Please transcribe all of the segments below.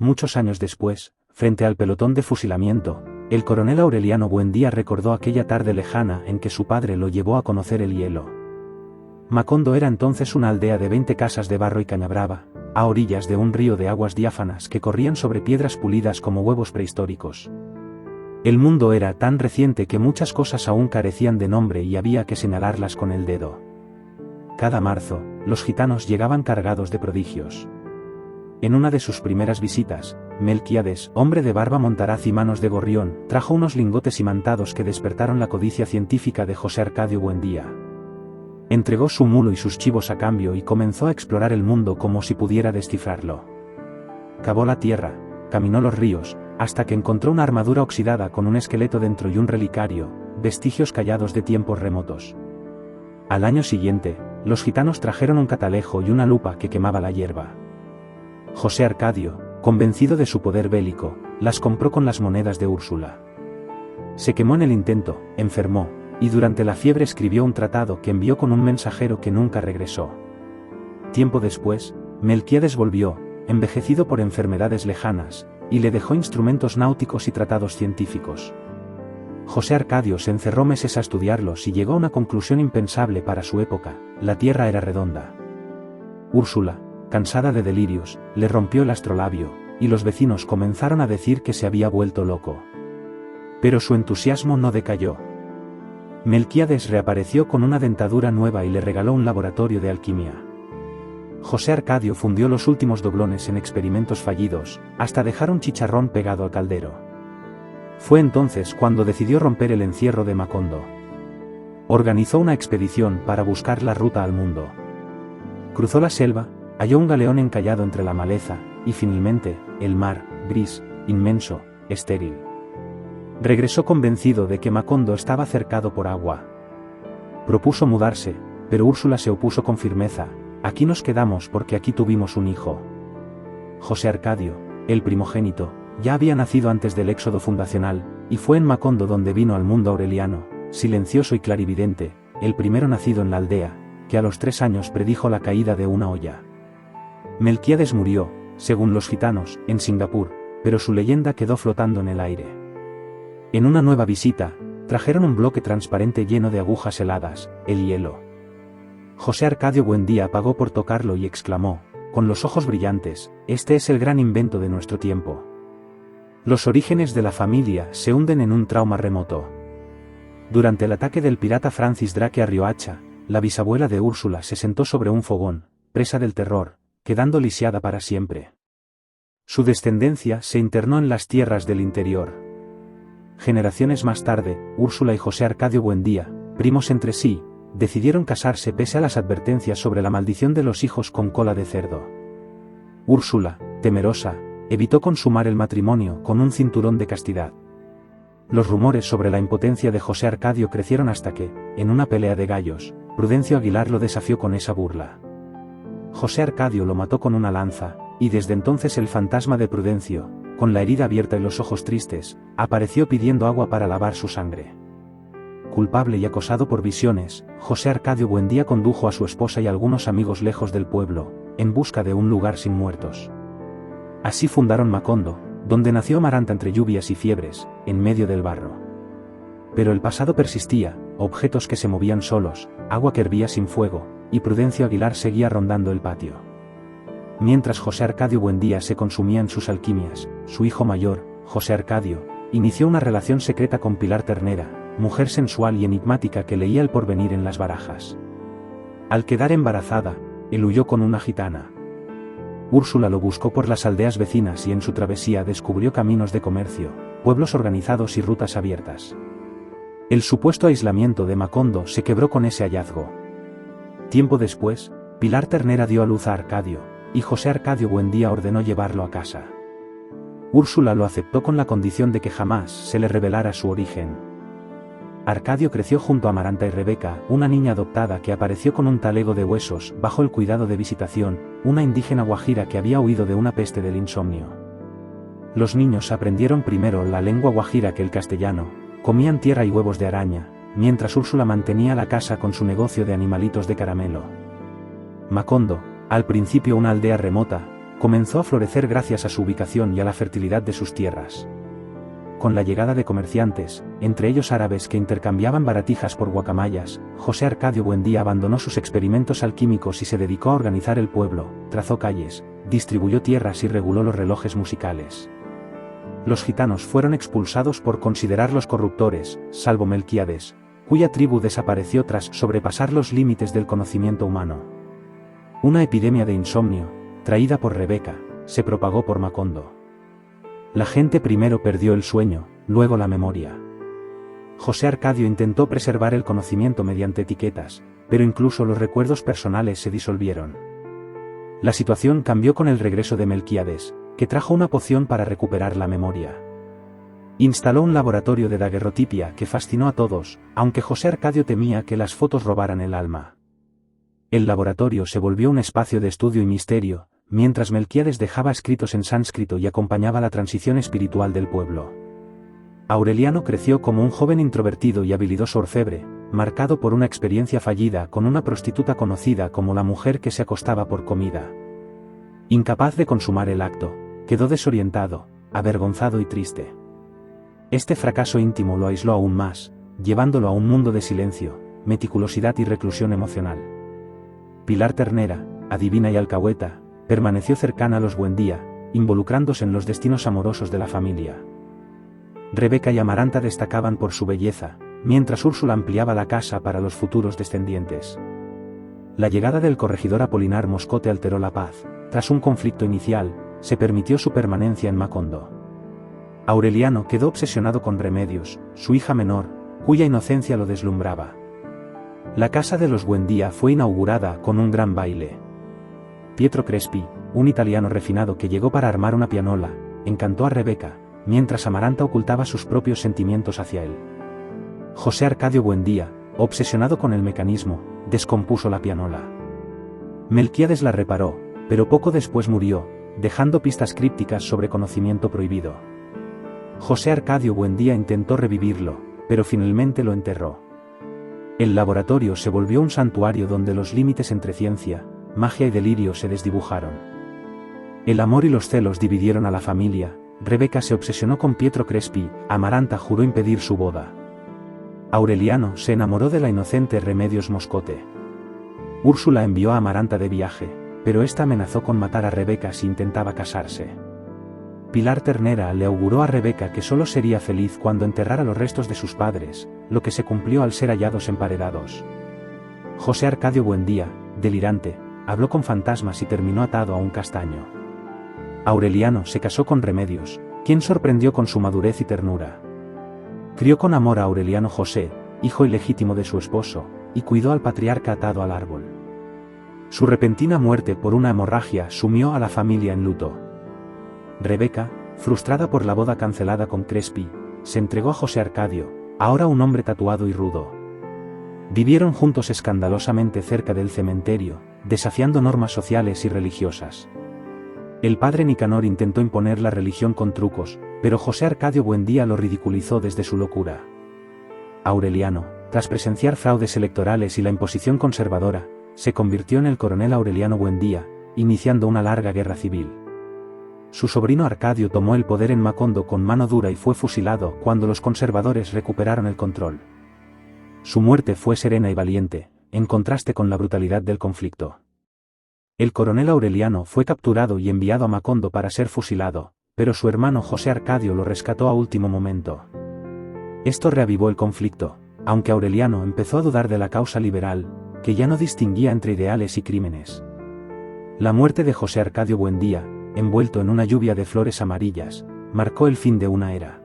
Muchos años después, frente al pelotón de fusilamiento, el coronel Aureliano Buendía recordó aquella tarde lejana en que su padre lo llevó a conocer el hielo. Macondo era entonces una aldea de 20 casas de barro y caña brava, a orillas de un río de aguas diáfanas que corrían sobre piedras pulidas como huevos prehistóricos. El mundo era tan reciente que muchas cosas aún carecían de nombre y había que señalarlas con el dedo. Cada marzo, los gitanos llegaban cargados de prodigios. En una de sus primeras visitas, Melquíades, hombre de barba montaraz y manos de gorrión, trajo unos lingotes imantados que despertaron la codicia científica de José Arcadio Buendía. Entregó su mulo y sus chivos a cambio y comenzó a explorar el mundo como si pudiera descifrarlo. Cavó la tierra, caminó los ríos, hasta que encontró una armadura oxidada con un esqueleto dentro y un relicario, vestigios callados de tiempos remotos. Al año siguiente, los gitanos trajeron un catalejo y una lupa que quemaba la hierba. José Arcadio, convencido de su poder bélico, las compró con las monedas de Úrsula. Se quemó en el intento, enfermó, y durante la fiebre escribió un tratado que envió con un mensajero que nunca regresó. Tiempo después, Melquíades volvió, envejecido por enfermedades lejanas, y le dejó instrumentos náuticos y tratados científicos. José Arcadio se encerró meses a estudiarlos y llegó a una conclusión impensable para su época: la Tierra era redonda. Úrsula, cansada de delirios, le rompió el astrolabio, y los vecinos comenzaron a decir que se había vuelto loco. Pero su entusiasmo no decayó. Melquíades reapareció con una dentadura nueva y le regaló un laboratorio de alquimia. José Arcadio fundió los últimos doblones en experimentos fallidos, hasta dejar un chicharrón pegado al caldero. Fue entonces cuando decidió romper el encierro de Macondo. Organizó una expedición para buscar la ruta al mundo. Cruzó la selva, halló un galeón encallado entre la maleza, y finalmente, el mar, gris, inmenso, estéril. Regresó convencido de que Macondo estaba cercado por agua. Propuso mudarse, pero Úrsula se opuso con firmeza: aquí nos quedamos porque aquí tuvimos un hijo. José Arcadio, el primogénito, ya había nacido antes del éxodo fundacional, y fue en Macondo donde vino al mundo Aureliano, silencioso y clarividente, el primero nacido en la aldea, que a los 3 años predijo la caída de una olla. Melquíades murió, según los gitanos, en Singapur, pero su leyenda quedó flotando en el aire. En una nueva visita, trajeron un bloque transparente lleno de agujas heladas, el hielo. José Arcadio Buendía pagó por tocarlo y exclamó, con los ojos brillantes: este es el gran invento de nuestro tiempo. Los orígenes de la familia se hunden en un trauma remoto. Durante el ataque del pirata Francis Drake a Riohacha, la bisabuela de Úrsula se sentó sobre un fogón, presa del terror, quedando lisiada para siempre. Su descendencia se internó en las tierras del interior. Generaciones más tarde, Úrsula y José Arcadio Buendía, primos entre sí, decidieron casarse pese a las advertencias sobre la maldición de los hijos con cola de cerdo. Úrsula, temerosa, evitó consumar el matrimonio con un cinturón de castidad. Los rumores sobre la impotencia de José Arcadio crecieron hasta que, en una pelea de gallos, Prudencio Aguilar lo desafió con esa burla. José Arcadio lo mató con una lanza, y desde entonces el fantasma de Prudencio, con la herida abierta y los ojos tristes, apareció pidiendo agua para lavar su sangre. Culpable y acosado por visiones, José Arcadio Buendía condujo a su esposa y algunos amigos lejos del pueblo, en busca de un lugar sin muertos. Así fundaron Macondo, donde nació Amaranta entre lluvias y fiebres, en medio del barro. Pero el pasado persistía: objetos que se movían solos, agua que hervía sin fuego, y Prudencio Aguilar seguía rondando el patio. Mientras José Arcadio Buendía se consumía en sus alquimias, su hijo mayor, José Arcadio, inició una relación secreta con Pilar Ternera, mujer sensual y enigmática que leía el porvenir en las barajas. Al quedar embarazada, él huyó con una gitana. Úrsula lo buscó por las aldeas vecinas y en su travesía descubrió caminos de comercio, pueblos organizados y rutas abiertas. El supuesto aislamiento de Macondo se quebró con ese hallazgo. Tiempo después, Pilar Ternera dio a luz a Arcadio, y José Arcadio Buendía ordenó llevarlo a casa. Úrsula lo aceptó con la condición de que jamás se le revelara su origen. Arcadio creció junto a Amaranta y Rebeca, una niña adoptada que apareció con un talego de huesos bajo el cuidado de Visitación, una indígena guajira que había huido de una peste del insomnio. Los niños aprendieron primero la lengua guajira que el castellano, comían tierra y huevos de araña, mientras Úrsula mantenía la casa con su negocio de animalitos de caramelo. Macondo, al principio una aldea remota, comenzó a florecer gracias a su ubicación y a la fertilidad de sus tierras. Con la llegada de comerciantes, entre ellos árabes que intercambiaban baratijas por guacamayas, José Arcadio Buendía abandonó sus experimentos alquímicos y se dedicó a organizar el pueblo, trazó calles, distribuyó tierras y reguló los relojes musicales. Los gitanos fueron expulsados por considerarlos corruptores, salvo Melquíades, cuya tribu desapareció tras sobrepasar los límites del conocimiento humano. Una epidemia de insomnio, traída por Rebeca, se propagó por Macondo. La gente primero perdió el sueño, luego la memoria. José Arcadio intentó preservar el conocimiento mediante etiquetas, pero incluso los recuerdos personales se disolvieron. La situación cambió con el regreso de Melquíades, que trajo una poción para recuperar la memoria. Instaló un laboratorio de daguerrotipia que fascinó a todos, aunque José Arcadio temía que las fotos robaran el alma. El laboratorio se volvió un espacio de estudio y misterio, mientras Melquíades dejaba escritos en sánscrito y acompañaba la transición espiritual del pueblo. Aureliano creció como un joven introvertido y habilidoso orfebre, marcado por una experiencia fallida con una prostituta conocida como la mujer que se acostaba por comida. Incapaz de consumar el acto, quedó desorientado, avergonzado y triste. Este fracaso íntimo lo aisló aún más, llevándolo a un mundo de silencio, meticulosidad y reclusión emocional. Pilar Ternera, adivina y alcahueta, permaneció cercana a los Buendía, involucrándose en los destinos amorosos de la familia. Rebeca y Amaranta destacaban por su belleza, mientras Úrsula ampliaba la casa para los futuros descendientes. La llegada del corregidor Apolinar Moscote alteró la paz. Tras un conflicto inicial, se permitió su permanencia en Macondo. Aureliano quedó obsesionado con Remedios, su hija menor, cuya inocencia lo deslumbraba. La casa de los Buendía fue inaugurada con un gran baile. Pietro Crespi, un italiano refinado que llegó para armar una pianola, encantó a Rebeca, mientras Amaranta ocultaba sus propios sentimientos hacia él. José Arcadio Buendía, obsesionado con el mecanismo, descompuso la pianola. Melquíades la reparó, pero poco después murió, dejando pistas crípticas sobre conocimiento prohibido. José Arcadio Buendía intentó revivirlo, pero finalmente lo enterró. El laboratorio se volvió un santuario donde los límites entre ciencia, magia y delirio se desdibujaron. El amor y los celos dividieron a la familia. Rebeca se obsesionó con Pietro Crespi, Amaranta juró impedir su boda. Aureliano se enamoró de la inocente Remedios Moscote. Úrsula envió a Amaranta de viaje, pero ésta amenazó con matar a Rebeca si intentaba casarse. Pilar Ternera le auguró a Rebeca que solo sería feliz cuando enterrara los restos de sus padres, lo que se cumplió al ser hallados emparedados. José Arcadio Buendía, delirante, habló con fantasmas y terminó atado a un castaño. Aureliano se casó con Remedios, quien sorprendió con su madurez y ternura. Crió con amor a Aureliano José, hijo ilegítimo de su esposo, y cuidó al patriarca atado al árbol. Su repentina muerte por una hemorragia sumió a la familia en luto. Rebeca, frustrada por la boda cancelada con Crespi, se entregó a José Arcadio, ahora un hombre tatuado y rudo. Vivieron juntos escandalosamente cerca del cementerio, desafiando normas sociales y religiosas. El padre Nicanor intentó imponer la religión con trucos, pero José Arcadio Buendía lo ridiculizó desde su locura. Aureliano, tras presenciar fraudes electorales y la imposición conservadora, se convirtió en el coronel Aureliano Buendía, iniciando una larga guerra civil. Su sobrino Arcadio tomó el poder en Macondo con mano dura y fue fusilado cuando los conservadores recuperaron el control. Su muerte fue serena y valiente, en contraste con la brutalidad del conflicto. El coronel Aureliano fue capturado y enviado a Macondo para ser fusilado, pero su hermano José Arcadio lo rescató a último momento. Esto reavivó el conflicto, aunque Aureliano empezó a dudar de la causa liberal, que ya no distinguía entre ideales y crímenes. La muerte de José Arcadio Buendía, envuelto en una lluvia de flores amarillas, marcó el fin de una era.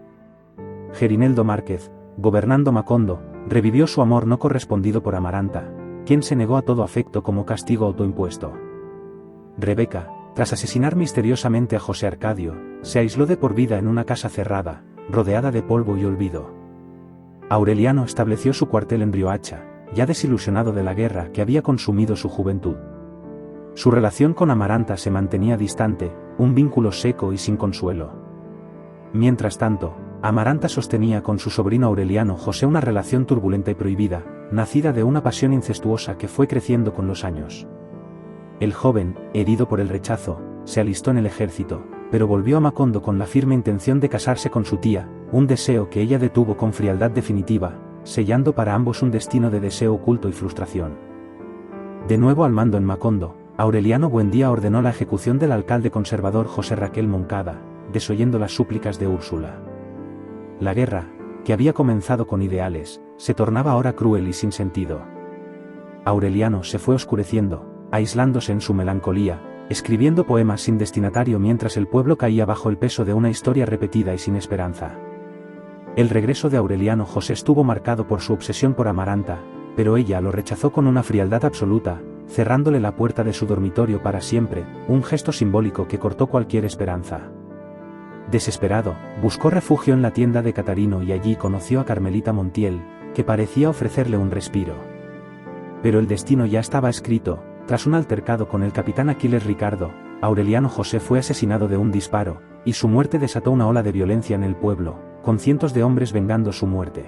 Gerineldo Márquez, gobernando Macondo, revivió su amor no correspondido por Amaranta, quien se negó a todo afecto como castigo autoimpuesto. Rebeca, tras asesinar misteriosamente a José Arcadio, se aisló de por vida en una casa cerrada, rodeada de polvo y olvido. Aureliano estableció su cuartel en Riohacha, ya desilusionado de la guerra que había consumido su juventud. Su relación con Amaranta se mantenía distante, un vínculo seco y sin consuelo. Mientras tanto, Amaranta sostenía con su sobrino Aureliano José una relación turbulenta y prohibida, nacida de una pasión incestuosa que fue creciendo con los años. El joven, herido por el rechazo, se alistó en el ejército, pero volvió a Macondo con la firme intención de casarse con su tía, un deseo que ella detuvo con frialdad definitiva, sellando para ambos un destino de deseo oculto y frustración. De nuevo al mando en Macondo, Aureliano Buendía ordenó la ejecución del alcalde conservador José Raquel Moncada, desoyendo las súplicas de Úrsula. La guerra, que había comenzado con ideales, se tornaba ahora cruel y sin sentido. Aureliano se fue oscureciendo, aislándose en su melancolía, escribiendo poemas sin destinatario mientras el pueblo caía bajo el peso de una historia repetida y sin esperanza. El regreso de Aureliano José estuvo marcado por su obsesión por Amaranta, pero ella lo rechazó con una frialdad absoluta, cerrándole la puerta de su dormitorio para siempre, un gesto simbólico que cortó cualquier esperanza. Desesperado, buscó refugio en la tienda de Catarino y allí conoció a Carmelita Montiel, que parecía ofrecerle un respiro. Pero el destino ya estaba escrito. Tras un altercado con el capitán Aquiles Ricardo, Aureliano José fue asesinado de un disparo, y su muerte desató una ola de violencia en el pueblo, con cientos de hombres vengando su muerte.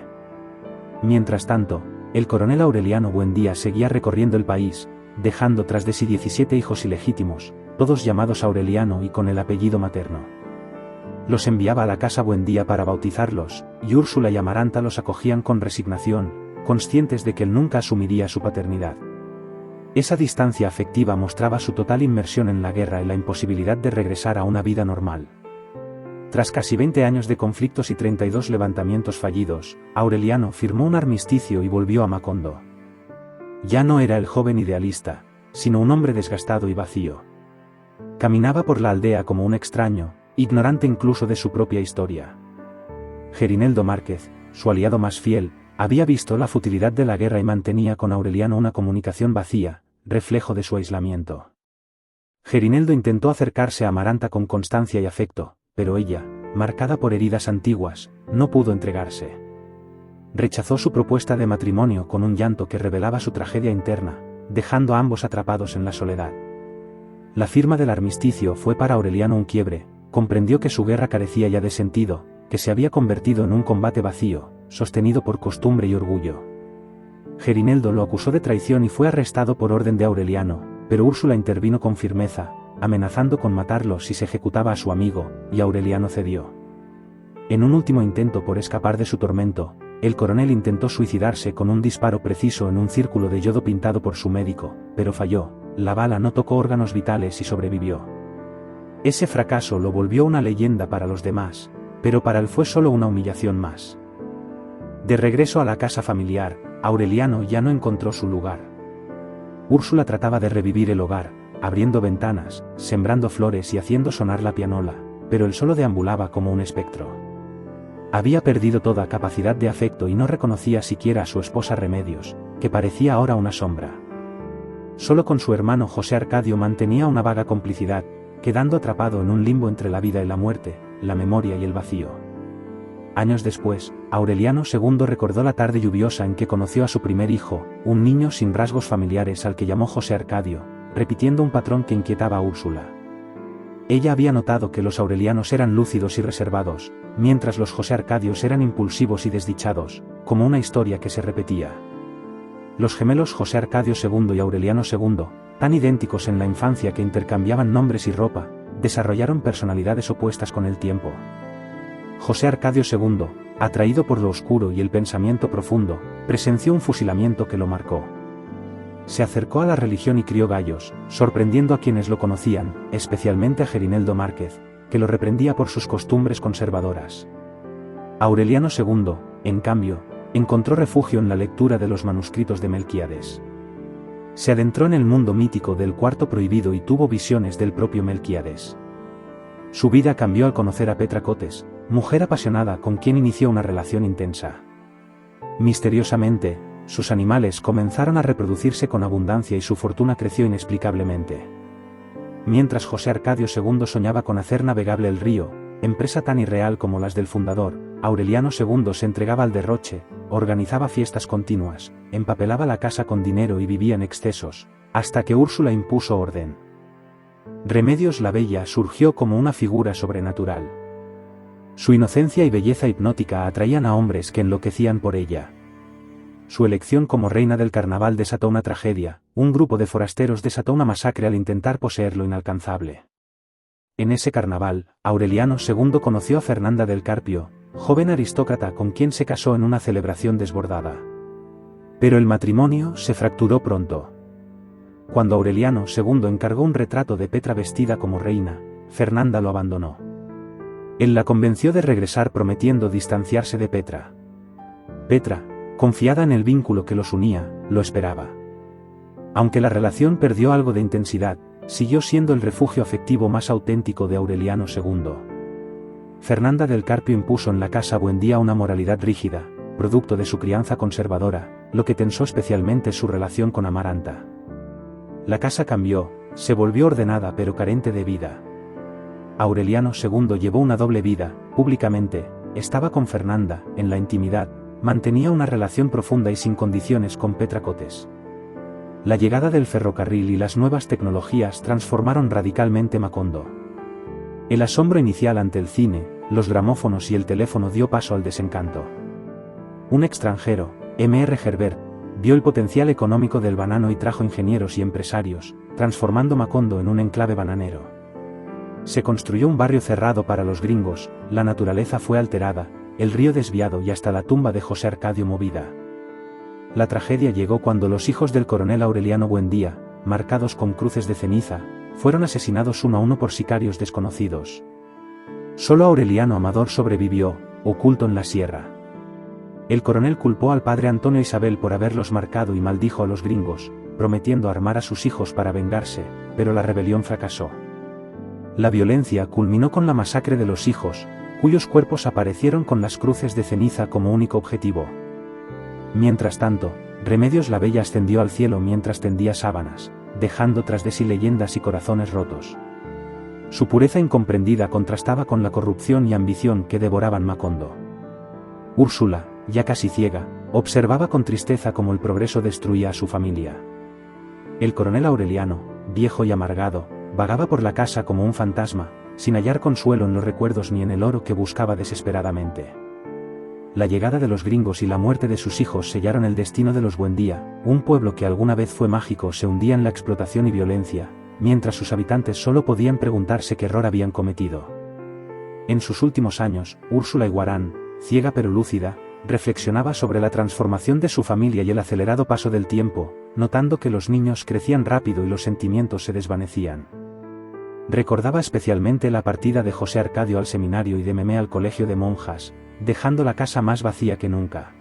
Mientras tanto, el coronel Aureliano Buendía seguía recorriendo el país, dejando tras de sí 17 hijos ilegítimos, todos llamados Aureliano y con el apellido materno. Los enviaba a la casa Buendía para bautizarlos, y Úrsula y Amaranta los acogían con resignación, conscientes de que él nunca asumiría su paternidad. Esa distancia afectiva mostraba su total inmersión en la guerra y la imposibilidad de regresar a una vida normal. Tras casi 20 años de conflictos y 32 levantamientos fallidos, Aureliano firmó un armisticio y volvió a Macondo. Ya no era el joven idealista, sino un hombre desgastado y vacío. Caminaba por la aldea como un extraño, ignorante incluso de su propia historia. Gerineldo Márquez, su aliado más fiel, había visto la futilidad de la guerra y mantenía con Aureliano una comunicación vacía, reflejo de su aislamiento. Gerineldo intentó acercarse a Amaranta con constancia y afecto, pero ella, marcada por heridas antiguas, no pudo entregarse. Rechazó su propuesta de matrimonio con un llanto que revelaba su tragedia interna, dejando a ambos atrapados en la soledad. La firma del armisticio fue para Aureliano un quiebre, comprendió que su guerra carecía ya de sentido, que se había convertido en un combate vacío, sostenido por costumbre y orgullo. Gerineldo lo acusó de traición y fue arrestado por orden de Aureliano, pero Úrsula intervino con firmeza, amenazando con matarlo si se ejecutaba a su amigo, y Aureliano cedió. En un último intento por escapar de su tormento, el coronel intentó suicidarse con un disparo preciso en un círculo de yodo pintado por su médico, pero falló, la bala no tocó órganos vitales y sobrevivió. Ese fracaso lo volvió una leyenda para los demás, pero para él fue solo una humillación más. De regreso a la casa familiar, Aureliano ya no encontró su lugar. Úrsula trataba de revivir el hogar, abriendo ventanas, sembrando flores y haciendo sonar la pianola, pero él solo deambulaba como un espectro. Había perdido toda capacidad de afecto y no reconocía siquiera a su esposa Remedios, que parecía ahora una sombra. Solo con su hermano José Arcadio mantenía una vaga complicidad, quedando atrapado en un limbo entre la vida y la muerte, la memoria y el vacío. Años después, Aureliano II recordó la tarde lluviosa en que conoció a su primer hijo, un niño sin rasgos familiares al que llamó José Arcadio, repitiendo un patrón que inquietaba a Úrsula. Ella había notado que los aurelianos eran lúcidos y reservados, mientras los José Arcadios eran impulsivos y desdichados, como una historia que se repetía. Los gemelos José Arcadio II y Aureliano II, tan idénticos en la infancia que intercambiaban nombres y ropa, desarrollaron personalidades opuestas con el tiempo. José Arcadio II, atraído por lo oscuro y el pensamiento profundo, presenció un fusilamiento que lo marcó. Se acercó a la religión y crió gallos, sorprendiendo a quienes lo conocían, especialmente a Gerineldo Márquez, que lo reprendía por sus costumbres conservadoras. Aureliano II, en cambio, encontró refugio en la lectura de los manuscritos de Melquíades. Se adentró en el mundo mítico del cuarto prohibido y tuvo visiones del propio Melquíades. Su vida cambió al conocer a Petra Cotes, mujer apasionada con quien inició una relación intensa. Misteriosamente, sus animales comenzaron a reproducirse con abundancia y su fortuna creció inexplicablemente. Mientras José Arcadio II soñaba con hacer navegable el río, empresa tan irreal como las del fundador, Aureliano II se entregaba al derroche, organizaba fiestas continuas, empapelaba la casa con dinero y vivía en excesos, hasta que Úrsula impuso orden. Remedios la Bella surgió como una figura sobrenatural. Su inocencia y belleza hipnótica atraían a hombres que enloquecían por ella. Su elección como reina del carnaval desató una tragedia, un grupo de forasteros desató una masacre al intentar poseer lo inalcanzable. En ese carnaval, Aureliano II conoció a Fernanda del Carpio, joven aristócrata con quien se casó en una celebración desbordada. Pero el matrimonio se fracturó pronto. Cuando Aureliano II encargó un retrato de Petra vestida como reina, Fernanda lo abandonó. Él la convenció de regresar prometiendo distanciarse de Petra. Petra, confiada en el vínculo que los unía, lo esperaba. Aunque la relación perdió algo de intensidad, siguió siendo el refugio afectivo más auténtico de Aureliano II. Fernanda del Carpio impuso en la casa Buendía una moralidad rígida, producto de su crianza conservadora, lo que tensó especialmente su relación con Amaranta. La casa cambió, se volvió ordenada pero carente de vida. Aureliano II llevó una doble vida, públicamente, estaba con Fernanda, en la intimidad, mantenía una relación profunda y sin condiciones con Petra Cotes. La llegada del ferrocarril y las nuevas tecnologías transformaron radicalmente Macondo. El asombro inicial ante el cine, los gramófonos y el teléfono dio paso al desencanto. Un extranjero, M.R. Herbert, vio el potencial económico del banano y trajo ingenieros y empresarios, transformando Macondo en un enclave bananero. Se construyó un barrio cerrado para los gringos, la naturaleza fue alterada, el río desviado y hasta la tumba de José Arcadio movida. La tragedia llegó cuando los hijos del coronel Aureliano Buendía, marcados con cruces de ceniza, fueron asesinados uno a uno por sicarios desconocidos. Solo Aureliano Amador sobrevivió, oculto en la sierra. El coronel culpó al padre Antonio Isabel por haberlos marcado y maldijo a los gringos, prometiendo armar a sus hijos para vengarse, pero la rebelión fracasó. La violencia culminó con la masacre de los hijos, cuyos cuerpos aparecieron con las cruces de ceniza como único objetivo. Mientras tanto, Remedios la Bella ascendió al cielo mientras tendía sábanas, dejando tras de sí leyendas y corazones rotos. Su pureza incomprendida contrastaba con la corrupción y ambición que devoraban Macondo. Úrsula, ya casi ciega, observaba con tristeza cómo el progreso destruía a su familia. El coronel Aureliano, viejo y amargado, vagaba por la casa como un fantasma, sin hallar consuelo en los recuerdos ni en el oro que buscaba desesperadamente. La llegada de los gringos y la muerte de sus hijos sellaron el destino de los Buendía, un pueblo que alguna vez fue mágico se hundía en la explotación y violencia, mientras sus habitantes solo podían preguntarse qué error habían cometido. En sus últimos años, Úrsula Iguarán, ciega pero lúcida, reflexionaba sobre la transformación de su familia y el acelerado paso del tiempo, notando que los niños crecían rápido y los sentimientos se desvanecían. Recordaba especialmente la partida de José Arcadio al seminario y de Memé al colegio de monjas, dejando la casa más vacía que nunca.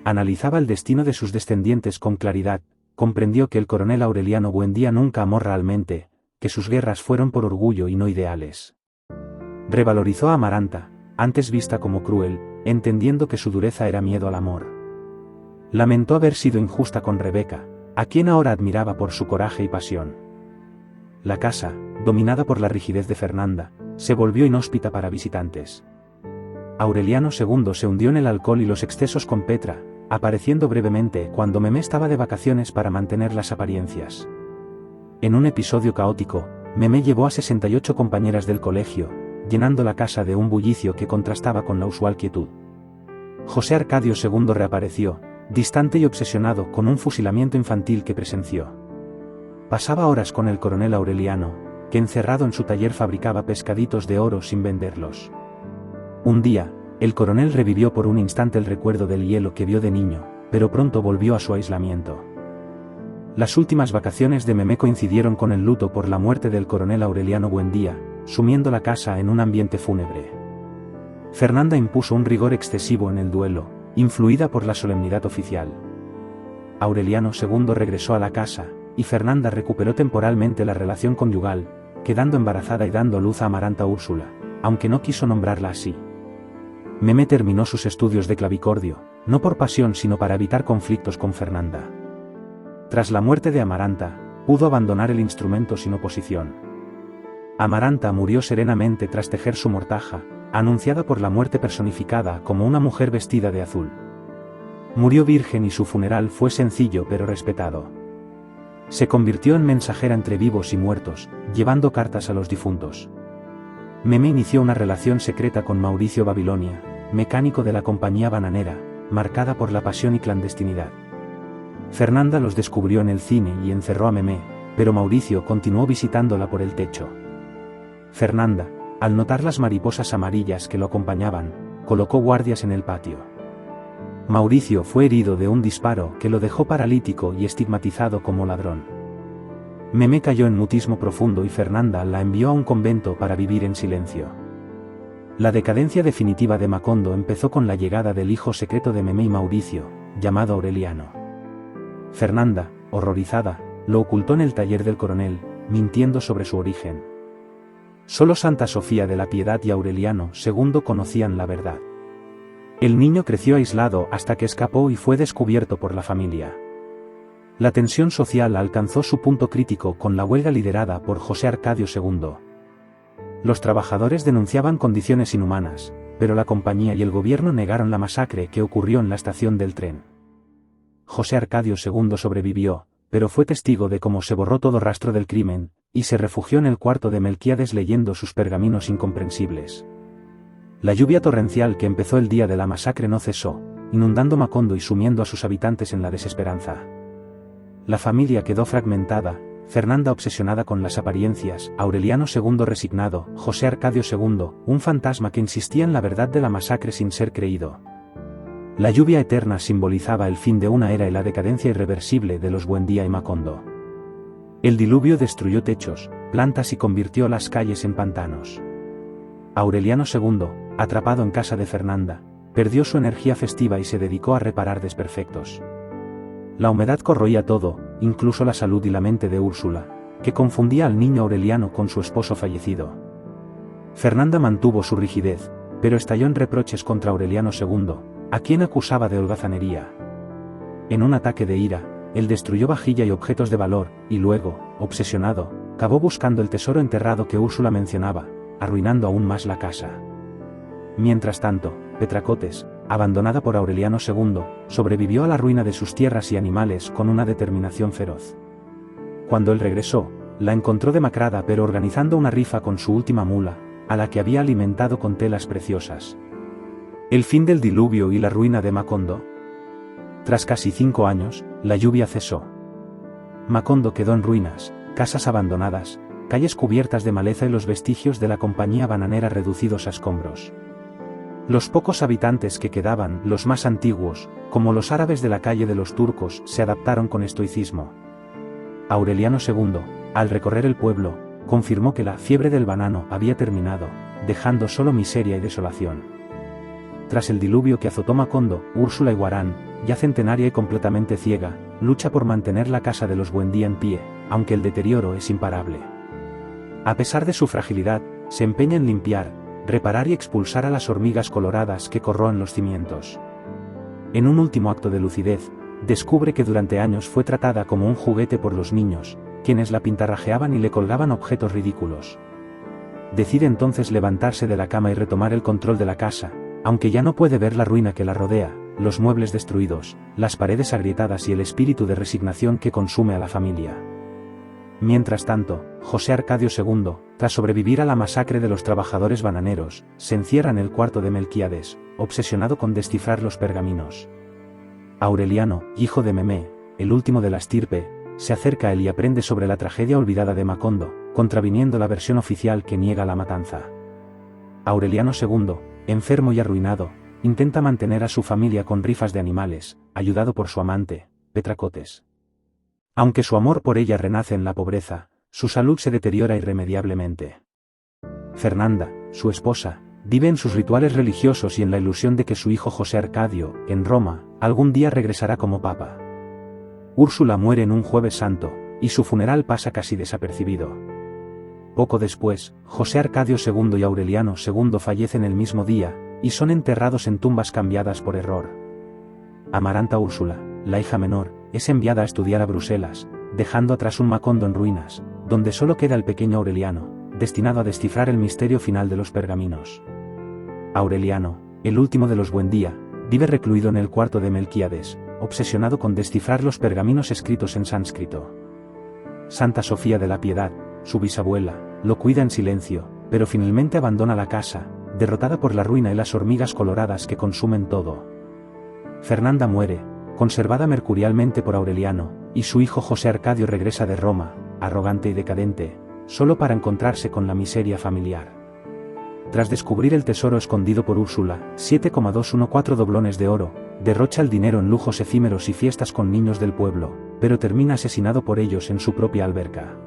Analizaba el destino de sus descendientes con claridad, comprendió que el coronel Aureliano Buendía nunca amó realmente, que sus guerras fueron por orgullo y no ideales. Revalorizó a Amaranta, antes vista como cruel, entendiendo que su dureza era miedo al amor. Lamentó haber sido injusta con Rebeca, a quien ahora admiraba por su coraje y pasión. La casa, dominada por la rigidez de Fernanda, se volvió inhóspita para visitantes. Aureliano II se hundió en el alcohol y los excesos con Petra, apareciendo brevemente cuando Memé estaba de vacaciones para mantener las apariencias. En un episodio caótico, Memé llevó a 68 compañeras del colegio, llenando la casa de un bullicio que contrastaba con la usual quietud. José Arcadio II reapareció, distante y obsesionado con un fusilamiento infantil que presenció. Pasaba horas con el coronel Aureliano, que encerrado en su taller fabricaba pescaditos de oro sin venderlos. Un día, el coronel revivió por un instante el recuerdo del hielo que vio de niño, pero pronto volvió a su aislamiento. Las últimas vacaciones de Memé coincidieron con el luto por la muerte del coronel Aureliano Buendía, sumiendo la casa en un ambiente fúnebre. Fernanda impuso un rigor excesivo en el duelo, influida por la solemnidad oficial. Aureliano II regresó a la casa, y Fernanda recuperó temporalmente la relación conyugal, quedando embarazada y dando luz a Amaranta Úrsula, aunque no quiso nombrarla así. Memé terminó sus estudios de clavicordio, no por pasión sino para evitar conflictos con Fernanda. Tras la muerte de Amaranta, pudo abandonar el instrumento sin oposición. Amaranta murió serenamente tras tejer su mortaja, anunciada por la muerte personificada como una mujer vestida de azul. Murió virgen y su funeral fue sencillo pero respetado. Se convirtió en mensajera entre vivos y muertos, llevando cartas a los difuntos. Memé inició una relación secreta con Mauricio Babilonia, mecánico de la compañía bananera, marcada por la pasión y clandestinidad. Fernanda los descubrió en el cine y encerró a Memé, pero Mauricio continuó visitándola por el techo. Fernanda, al notar las mariposas amarillas que lo acompañaban, colocó guardias en el patio. Mauricio fue herido de un disparo que lo dejó paralítico y estigmatizado como ladrón. Memé cayó en mutismo profundo y Fernanda la envió a un convento para vivir en silencio. La decadencia definitiva de Macondo empezó con la llegada del hijo secreto de Memé y Mauricio, llamado Aureliano. Fernanda, horrorizada, lo ocultó en el taller del coronel, mintiendo sobre su origen. Solo Santa Sofía de la Piedad y Aureliano II conocían la verdad. El niño creció aislado hasta que escapó y fue descubierto por la familia. La tensión social alcanzó su punto crítico con la huelga liderada por José Arcadio II. Los trabajadores denunciaban condiciones inhumanas, pero la compañía y el gobierno negaron la masacre que ocurrió en la estación del tren. José Arcadio II sobrevivió, pero fue testigo de cómo se borró todo rastro del crimen, y se refugió en el cuarto de Melquíades leyendo sus pergaminos incomprensibles. La lluvia torrencial que empezó el día de la masacre no cesó, inundando Macondo y sumiendo a sus habitantes en la desesperanza. La familia quedó fragmentada, Fernanda obsesionada con las apariencias, Aureliano II resignado, José Arcadio II, un fantasma que insistía en la verdad de la masacre sin ser creído. La lluvia eterna simbolizaba el fin de una era y la decadencia irreversible de los Buendía y Macondo. El diluvio destruyó techos, plantas y convirtió las calles en pantanos. Aureliano II, atrapado en casa de Fernanda, perdió su energía festiva y se dedicó a reparar desperfectos. La humedad corroía todo, incluso la salud y la mente de Úrsula, que confundía al niño Aureliano con su esposo fallecido. Fernanda mantuvo su rigidez, pero estalló en reproches contra Aureliano II, a quien acusaba de holgazanería. En un ataque de ira, él destruyó vajilla y objetos de valor, y luego, obsesionado, cavó buscando el tesoro enterrado que Úrsula mencionaba, arruinando aún más la casa. Mientras tanto, Petracotes, abandonada por Aureliano II, sobrevivió a la ruina de sus tierras y animales con una determinación feroz. Cuando él regresó, la encontró demacrada pero organizando una rifa con su última mula, a la que había alimentado con telas preciosas. El fin del diluvio y la ruina de Macondo. Tras casi 5 años, la lluvia cesó. Macondo quedó en ruinas, casas abandonadas, calles cubiertas de maleza y los vestigios de la compañía bananera reducidos a escombros. Los pocos habitantes que quedaban, los más antiguos, como los árabes de la calle de los turcos, se adaptaron con estoicismo. Aureliano II, al recorrer el pueblo, confirmó que la fiebre del banano había terminado, dejando solo miseria y desolación. Tras el diluvio que azotó Macondo, Úrsula Iguarán, ya centenaria y completamente ciega, lucha por mantener la casa de los Buendía en pie, aunque el deterioro es imparable. A pesar de su fragilidad, se empeña en limpiar, reparar y expulsar a las hormigas coloradas que corroen los cimientos. En un último acto de lucidez, descubre que durante años fue tratada como un juguete por los niños, quienes la pintarrajeaban y le colgaban objetos ridículos. Decide entonces levantarse de la cama y retomar el control de la casa, aunque ya no puede ver la ruina que la rodea, los muebles destruidos, las paredes agrietadas y el espíritu de resignación que consume a la familia. Mientras tanto, José Arcadio II, tras sobrevivir a la masacre de los trabajadores bananeros, se encierra en el cuarto de Melquíades, obsesionado con descifrar los pergaminos. Aureliano, hijo de Memé, el último de la estirpe, se acerca a él y aprende sobre la tragedia olvidada de Macondo, contraviniendo la versión oficial que niega la matanza. Aureliano II, enfermo y arruinado, intenta mantener a su familia con rifas de animales, ayudado por su amante, Petracotes. Aunque su amor por ella renace en la pobreza, su salud se deteriora irremediablemente. Fernanda, su esposa, vive en sus rituales religiosos y en la ilusión de que su hijo José Arcadio, en Roma, algún día regresará como papa. Úrsula muere en un Jueves Santo, y su funeral pasa casi desapercibido. Poco después, José Arcadio II y Aureliano II fallecen el mismo día, y son enterrados en tumbas cambiadas por error. Amaranta Úrsula, la hija menor, es enviada a estudiar a Bruselas, dejando atrás un Macondo en ruinas, donde solo queda el pequeño Aureliano, destinado a descifrar el misterio final de los pergaminos. Aureliano, el último de los Buendía, vive recluido en el cuarto de Melquíades, obsesionado con descifrar los pergaminos escritos en sánscrito. Santa Sofía de la Piedad, su bisabuela, lo cuida en silencio, pero finalmente abandona la casa, derrotada por la ruina y las hormigas coloradas que consumen todo. Fernanda muere, conservada mercurialmente por Aureliano, y su hijo José Arcadio regresa de Roma, arrogante y decadente, solo para encontrarse con la miseria familiar. Tras descubrir el tesoro escondido por Úrsula, 7,214 doblones de oro, derrocha el dinero en lujos efímeros y fiestas con niños del pueblo, pero termina asesinado por ellos en su propia alberca.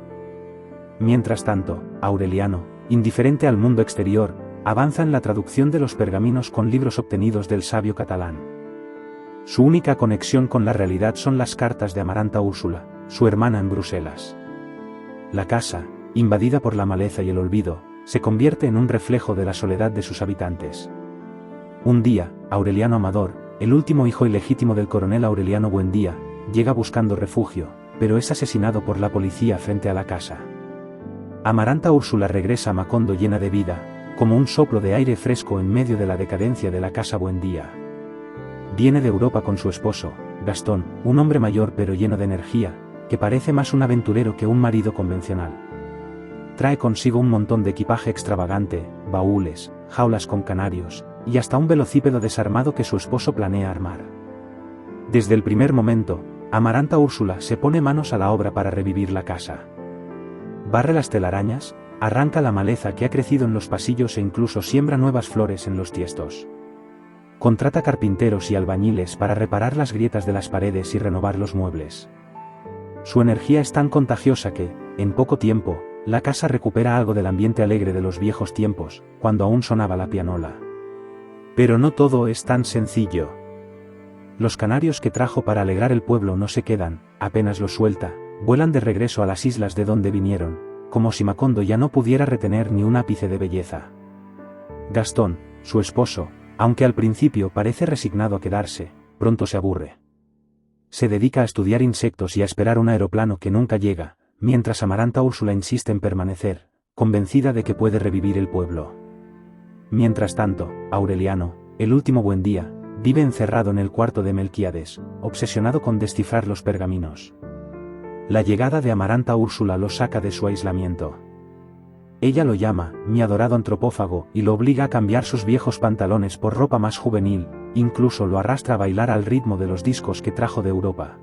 Mientras tanto, Aureliano, indiferente al mundo exterior, avanza en la traducción de los pergaminos con libros obtenidos del sabio catalán. Su única conexión con la realidad son las cartas de Amaranta Úrsula, su hermana en Bruselas. La casa, invadida por la maleza y el olvido, se convierte en un reflejo de la soledad de sus habitantes. Un día, Aureliano Amador, el último hijo ilegítimo del coronel Aureliano Buendía, llega buscando refugio, pero es asesinado por la policía frente a la casa. Amaranta Úrsula regresa a Macondo llena de vida, como un soplo de aire fresco en medio de la decadencia de la casa Buendía. Viene de Europa con su esposo, Gastón, un hombre mayor pero lleno de energía, que parece más un aventurero que un marido convencional. Trae consigo un montón de equipaje extravagante, baúles, jaulas con canarios, y hasta un velocípedo desarmado que su esposo planea armar. Desde el primer momento, Amaranta Úrsula se pone manos a la obra para revivir la casa. Barre las telarañas, arranca la maleza que ha crecido en los pasillos e incluso siembra nuevas flores en los tiestos. Contrata carpinteros y albañiles para reparar las grietas de las paredes y renovar los muebles. Su energía es tan contagiosa que, en poco tiempo, la casa recupera algo del ambiente alegre de los viejos tiempos, cuando aún sonaba la pianola. Pero no todo es tan sencillo. Los canarios que trajo para alegrar el pueblo no se quedan, apenas los suelta, vuelan de regreso a las islas de donde vinieron, como si Macondo ya no pudiera retener ni un ápice de belleza. Gastón, su esposo, aunque al principio parece resignado a quedarse, pronto se aburre. Se dedica a estudiar insectos y a esperar un aeroplano que nunca llega, mientras Amaranta Úrsula insiste en permanecer, convencida de que puede revivir el pueblo. Mientras tanto, Aureliano, el último Buendía, vive encerrado en el cuarto de Melquíades, obsesionado con descifrar los pergaminos. La llegada de Amaranta Úrsula lo saca de su aislamiento. Ella lo llama, mi adorado antropófago, y lo obliga a cambiar sus viejos pantalones por ropa más juvenil, incluso lo arrastra a bailar al ritmo de los discos que trajo de Europa.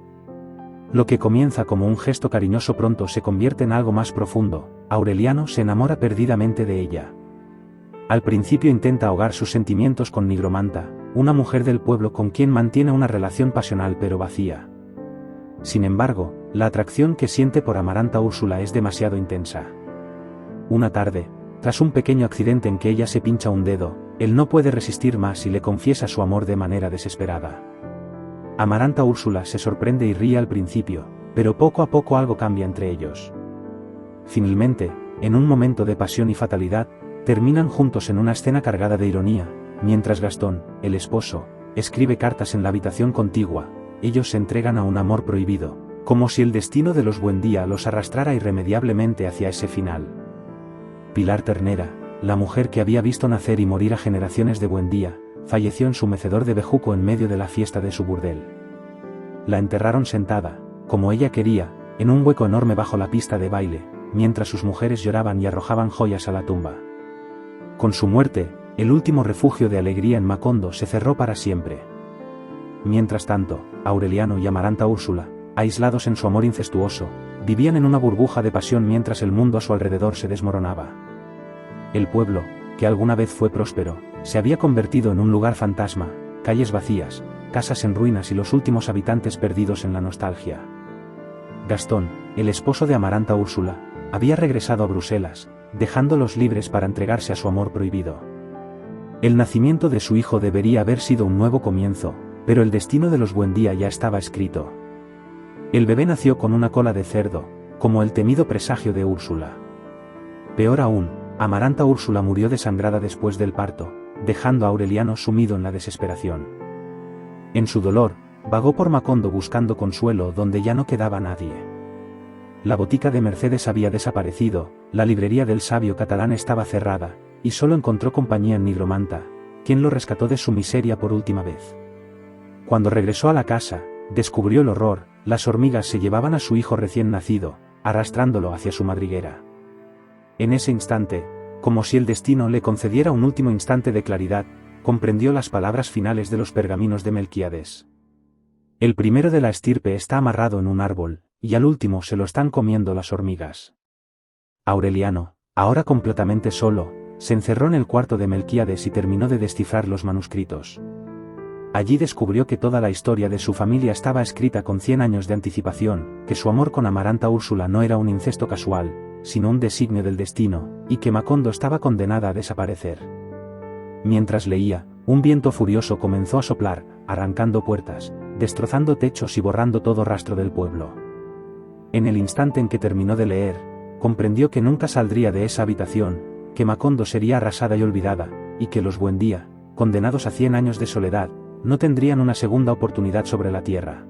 Lo que comienza como un gesto cariñoso pronto se convierte en algo más profundo. Aureliano se enamora perdidamente de ella. Al principio intenta ahogar sus sentimientos con Nigromanta, una mujer del pueblo con quien mantiene una relación pasional pero vacía. Sin embargo, la atracción que siente por Amaranta Úrsula es demasiado intensa. Una tarde, tras un pequeño accidente en que ella se pincha un dedo, él no puede resistir más y le confiesa su amor de manera desesperada. Amaranta Úrsula se sorprende y ríe al principio, pero poco a poco algo cambia entre ellos. Finalmente, en un momento de pasión y fatalidad, terminan juntos en una escena cargada de ironía, mientras Gastón, el esposo, escribe cartas en la habitación contigua. Ellos se entregan a un amor prohibido, como si el destino de los Buendía los arrastrara irremediablemente hacia ese final. Pilar Ternera, la mujer que había visto nacer y morir a generaciones de Buendía, falleció en su mecedor de bejuco en medio de la fiesta de su burdel. La enterraron sentada, como ella quería, en un hueco enorme bajo la pista de baile, mientras sus mujeres lloraban y arrojaban joyas a la tumba. Con su muerte, el último refugio de alegría en Macondo se cerró para siempre. Mientras tanto, Aureliano y Amaranta Úrsula, aislados en su amor incestuoso, vivían en una burbuja de pasión mientras el mundo a su alrededor se desmoronaba. El pueblo, que alguna vez fue próspero, se había convertido en un lugar fantasma, calles vacías, casas en ruinas y los últimos habitantes perdidos en la nostalgia. Gastón, el esposo de Amaranta Úrsula, había regresado a Bruselas, dejándolos libres para entregarse a su amor prohibido. El nacimiento de su hijo debería haber sido un nuevo comienzo, pero el destino de los Buendía ya estaba escrito. El bebé nació con una cola de cerdo, como el temido presagio de Úrsula. Peor aún, Amaranta Úrsula murió desangrada después del parto, dejando a Aureliano sumido en la desesperación. En su dolor, vagó por Macondo buscando consuelo donde ya no quedaba nadie. La botica de Mercedes había desaparecido, la librería del sabio catalán estaba cerrada, y solo encontró compañía en Nigromanta, quien lo rescató de su miseria por última vez. Cuando regresó a la casa, descubrió el horror: las hormigas se llevaban a su hijo recién nacido, arrastrándolo hacia su madriguera. En ese instante, como si el destino le concediera un último instante de claridad, comprendió las palabras finales de los pergaminos de Melquíades. El primero de la estirpe está amarrado en un árbol, y al último se lo están comiendo las hormigas. Aureliano, ahora completamente solo, se encerró en el cuarto de Melquíades y terminó de descifrar los manuscritos. Allí descubrió que toda la historia de su familia estaba escrita con 100 años de anticipación, que su amor con Amaranta Úrsula no era un incesto casual, sino un designio del destino, y que Macondo estaba condenada a desaparecer. Mientras leía, un viento furioso comenzó a soplar, arrancando puertas, destrozando techos y borrando todo rastro del pueblo. En el instante en que terminó de leer, comprendió que nunca saldría de esa habitación, que Macondo sería arrasada y olvidada, y que los Buendía, condenados a 100 años de soledad, no tendrían una segunda oportunidad sobre la tierra.